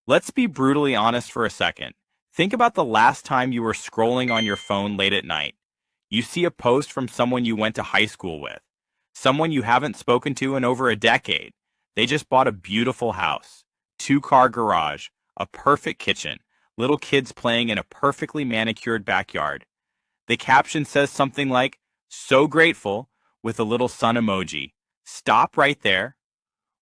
Let's be brutally honest for a second. Think about the last time you were scrolling on your phone late at night. You see a post from someone you went to high school with, someone you haven't spoken to in over a decade. They just bought a beautiful house, two-car garage, a perfect kitchen, little kids playing in a perfectly manicured backyard. The caption says something like, "So grateful," with a little sun emoji. Stop right there.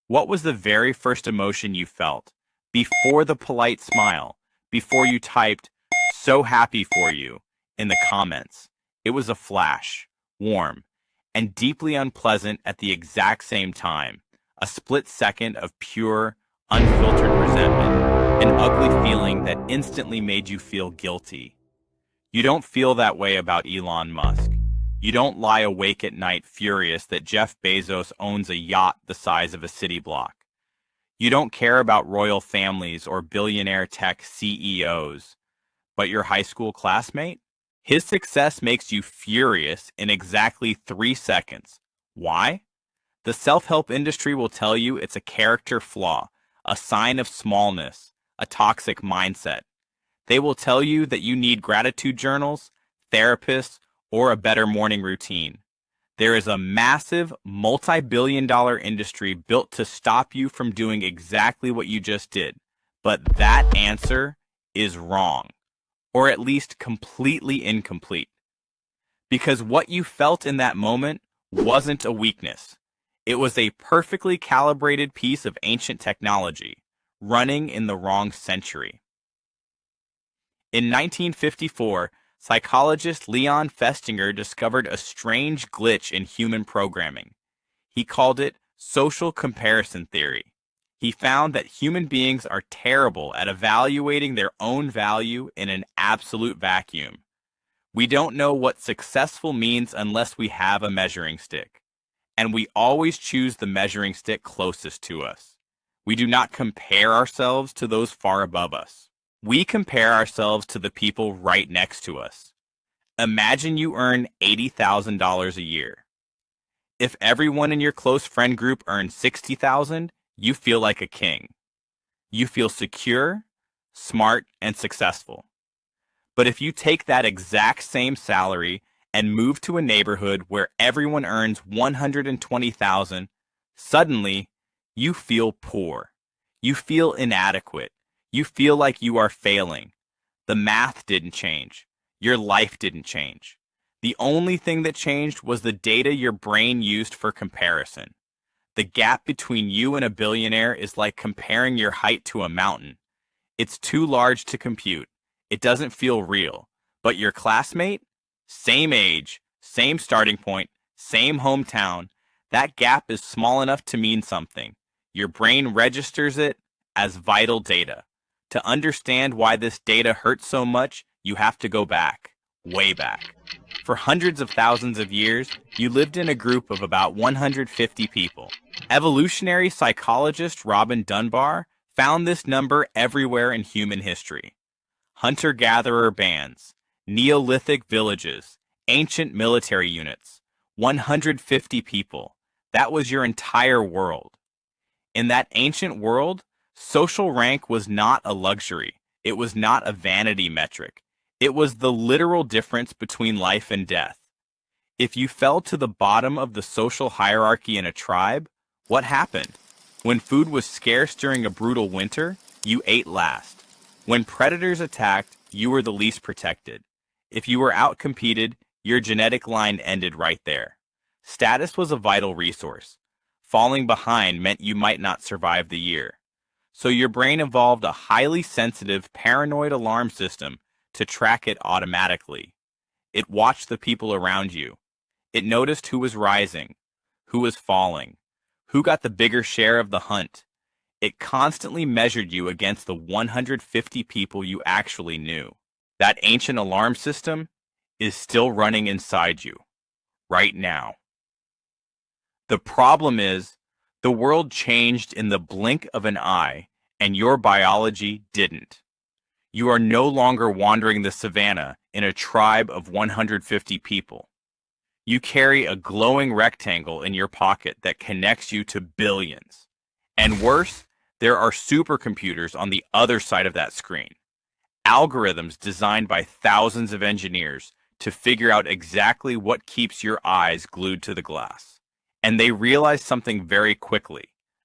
What was the very first emotion you felt? Before the polite smile, before you typed, "So happy for you," in the comments. It was a flash, warm, and deeply unpleasant at the exact same time. A split second of pure, unfiltered resentment, an ugly feeling that instantly made you feel guilty. You don't feel that way about Elon Musk. You don't lie awake at night furious that Jeff Bezos owns a yacht the size of a city block. You don't care about royal families or billionaire tech CEOs. But your high school classmate? His success makes you furious in exactly 3 seconds. Why? The self-help industry will tell you it's a character flaw, a sign of smallness, a toxic mindset. They will tell you that you need gratitude journals, therapists, or a better morning routine. There is a massive, multi-billion-dollar industry built to stop you from doing exactly what you just did. But that answer is wrong, or at least completely incomplete. Because what you felt in that moment wasn't a weakness. It was a perfectly calibrated piece of ancient technology, running in the wrong century. In 1954, psychologist Leon Festinger discovered a strange glitch in human programming. He called it social comparison theory. He found that human beings are terrible at evaluating their own value in an absolute vacuum. We don't know what successful means unless we have a measuring stick. And we always choose the measuring stick closest to us. We do not compare ourselves to those far above us. We compare ourselves to the people right next to us. Imagine you earn $80,000 a year. If everyone in your close friend group earns $60,000, you feel like a king. You feel secure, smart, and successful. But if you take that exact same salary and move to a neighborhood where everyone earns $120,000, suddenly you feel poor. You feel inadequate. You feel like you are failing. The math didn't change. Your life didn't change. The only thing that changed was the data your brain used for comparison. The gap between you and a billionaire is like comparing your height to a mountain. It's too large to compute. It doesn't feel real. But your classmate? Same age, same starting point, same hometown. That gap is small enough to mean something. Your brain registers it as vital data. To understand why this data hurts so much, you have to go back, way back. For hundreds of thousands of years, you lived in a group of about 150 people. Evolutionary psychologist Robin Dunbar found this number everywhere in human history. Hunter-gatherer bands, Neolithic villages, ancient military units, 150 people. That was your entire world. In that ancient world, social rank was not a luxury. It was not a vanity metric. It was the literal difference between life and death. If you fell to the bottom of the social hierarchy in a tribe, what happened? When food was scarce during a brutal winter, you ate last. When predators attacked, you were the least protected. If you were outcompeted, your genetic line ended right there. Status was a vital resource. Falling behind meant you might not survive the year. So your brain evolved a highly sensitive, paranoid alarm system to track it automatically. It watched the people around you. It noticed who was rising, who was falling, who got the bigger share of the hunt. It constantly measured you against the 150 people you actually knew. That ancient alarm system is still running inside you, right now. The problem is, the world changed in the blink of an eye, and your biology didn't. You are no longer wandering the savannah in a tribe of 150 people. You carry a glowing rectangle in your pocket that connects you to billions. And worse, There are supercomputers on the other side of that screen. Algorithms designed by thousands of engineers to figure out exactly what keeps your eyes glued to the glass. And they realize something very quickly.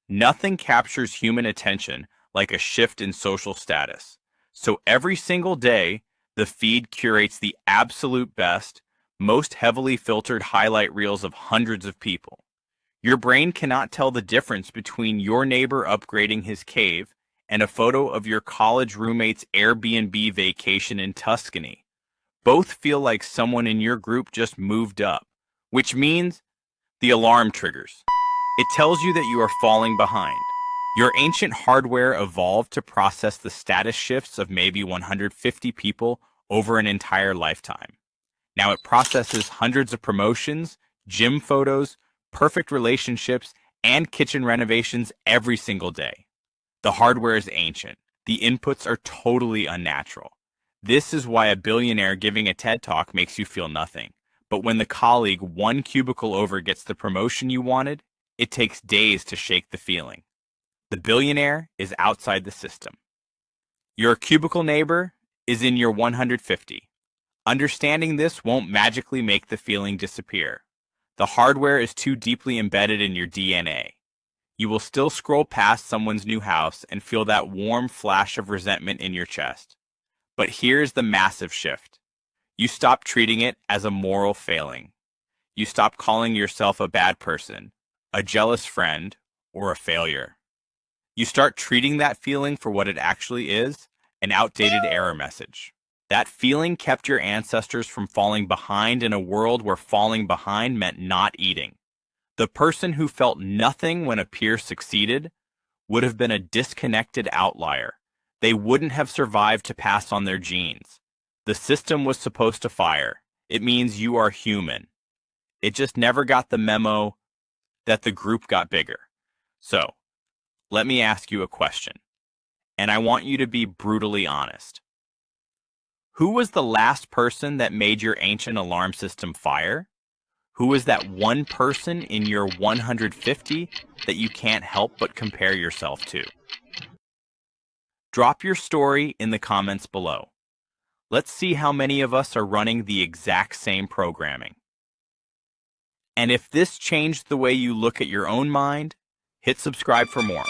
Nothing captures human attention like a shift in social status. So every single day, the feed curates the absolute best, most heavily filtered highlight reels of hundreds of people. Your brain cannot tell the difference between your neighbor upgrading his cave and a photo of your college roommate's Airbnb vacation in Tuscany. Both feel like someone in your group just moved up, which means the alarm triggers. It tells you that you are falling behind. Your ancient hardware evolved to process the status shifts of maybe 150 people over an entire lifetime. Now it processes hundreds of promotions, gym photos, perfect relationships, and kitchen renovations every single day. The hardware is ancient. The inputs are totally unnatural. This is why a billionaire giving a TED Talk makes you feel nothing. But when the colleague one cubicle over gets the promotion you wanted, it takes days to shake the feeling. The billionaire is outside the system. Your cubicle neighbor is in your 150. Understanding this won't magically make the feeling disappear. The hardware is too deeply embedded in your DNA. You will still scroll past someone's new house and feel that warm flash of resentment in your chest. But here's the massive shift. You stop treating it as a moral failing. You stop calling yourself a bad person, a jealous friend, or a failure. You start treating that feeling for what it actually is, an outdated error message. That feeling kept your ancestors from falling behind in a world where falling behind meant not eating. The person who felt nothing when a peer succeeded would have been a disconnected outlier. They wouldn't have survived to pass on their genes. The system was supposed to fire. It means you are human. It just never got the memo that the group got bigger. So, let me ask you a question, and I want you to be brutally honest. Who was the last person that made your ancient alarm system fire? Who was that one person in your 150 that you can't help but compare yourself to? Drop your story in the comments below. Let's see how many of us are running the exact same programming. And if this changed the way you look at your own mind, hit subscribe for more.